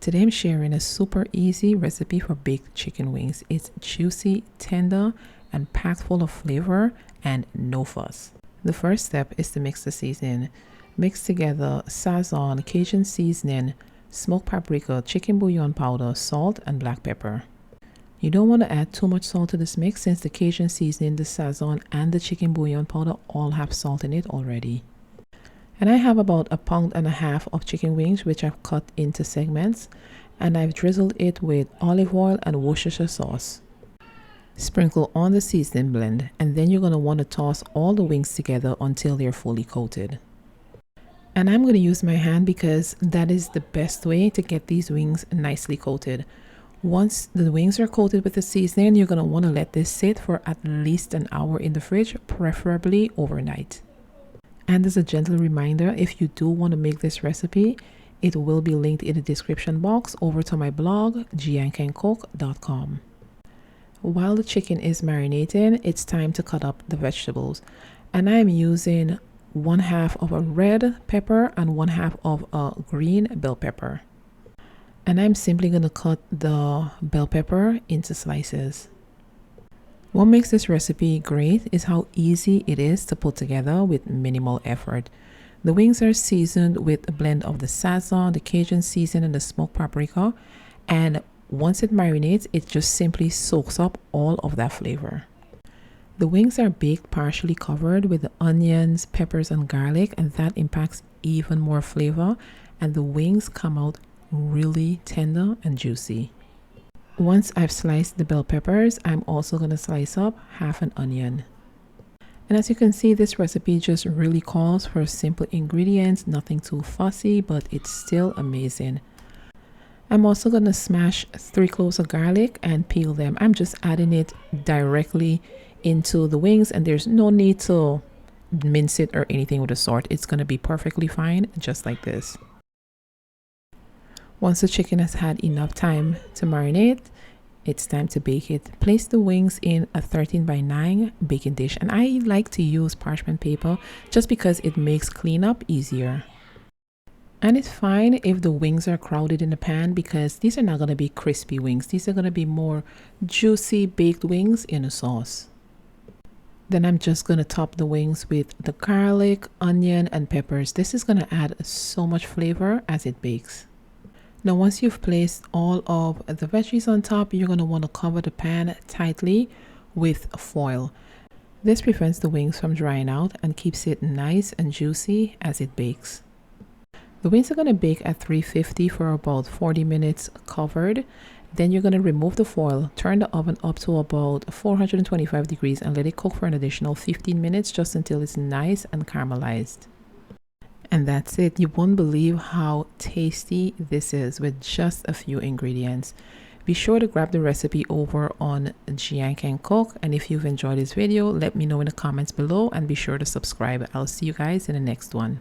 Today I'm sharing a super easy recipe for baked chicken wings. It's juicy, tender, and packed full of flavor and no fuss. The first step is to mix the seasoning. Mix together sazon, Cajun seasoning, smoked paprika, chicken bouillon powder, salt, and black pepper. You don't want to add too much salt to this mix since the Cajun seasoning, the sazon, and the chicken bouillon powder all have salt in it already. And I have about 1.5 pounds of chicken wings which I've cut into segments, and I've drizzled it with olive oil and Worcestershire sauce. Sprinkle on the seasoning blend, and then you're going to want to toss all the wings together until they're fully coated. And I'm going to use my hand because that is the best way to get these wings nicely coated. Once the wings are coated with the seasoning, you're going to want to let this sit for at least an hour in the fridge, preferably overnight. And as a gentle reminder, if you do want to make this recipe, it will be linked in the description box over to my blog, giancancook.com. While the chicken is marinating, it's time to cut up the vegetables. And I'm using 1/2 of a red pepper and 1/2 of a green bell pepper. And I'm simply going to cut the bell pepper into slices. What makes this recipe great is how easy it is to put together with minimal effort. The wings are seasoned with a blend of the sazon, the Cajun seasoning, and the smoked paprika. And once it marinates, it just simply soaks up all of that flavor. The wings are baked partially covered with the onions, peppers, and garlic, and that impacts even more flavor. And the wings come out really tender and juicy. Once I've sliced the bell peppers, I'm also going to slice up 1/2 an onion. And as you can see, this recipe just really calls for simple ingredients, nothing too fussy, but it's still amazing. I'm also going to smash 3 cloves of garlic and peel them. I'm just adding it directly into the wings, and there's no need to mince it or anything of the sort. It's going to be perfectly fine just like this. Once the chicken has had enough time to marinate, it's time to bake it. Place the wings in a 13x9 baking dish, and I like to use parchment paper just because it makes cleanup easier. And it's fine if the wings are crowded in the pan because these are not going to be crispy wings. These are going to be more juicy baked wings in a sauce. Then I'm just going to top the wings with the garlic, onion, and peppers. This is going to add so much flavor as it bakes. Now, once you've placed all of the veggies on top, you're going to want to cover the pan tightly with foil. This prevents the wings from drying out and keeps it nice and juicy as it bakes. The wings are going to bake at 350 for about 40 minutes covered. Then you're going to remove the foil, turn the oven up to about 425 degrees and let it cook for an additional 15 minutes just until it's nice and caramelized. And that's it. You won't believe how tasty this is with just a few ingredients. Be sure to grab the recipe over on Gian Can Cook. And if you've enjoyed this video, let me know in the comments below and be sure to subscribe. I'll see you guys in the next one.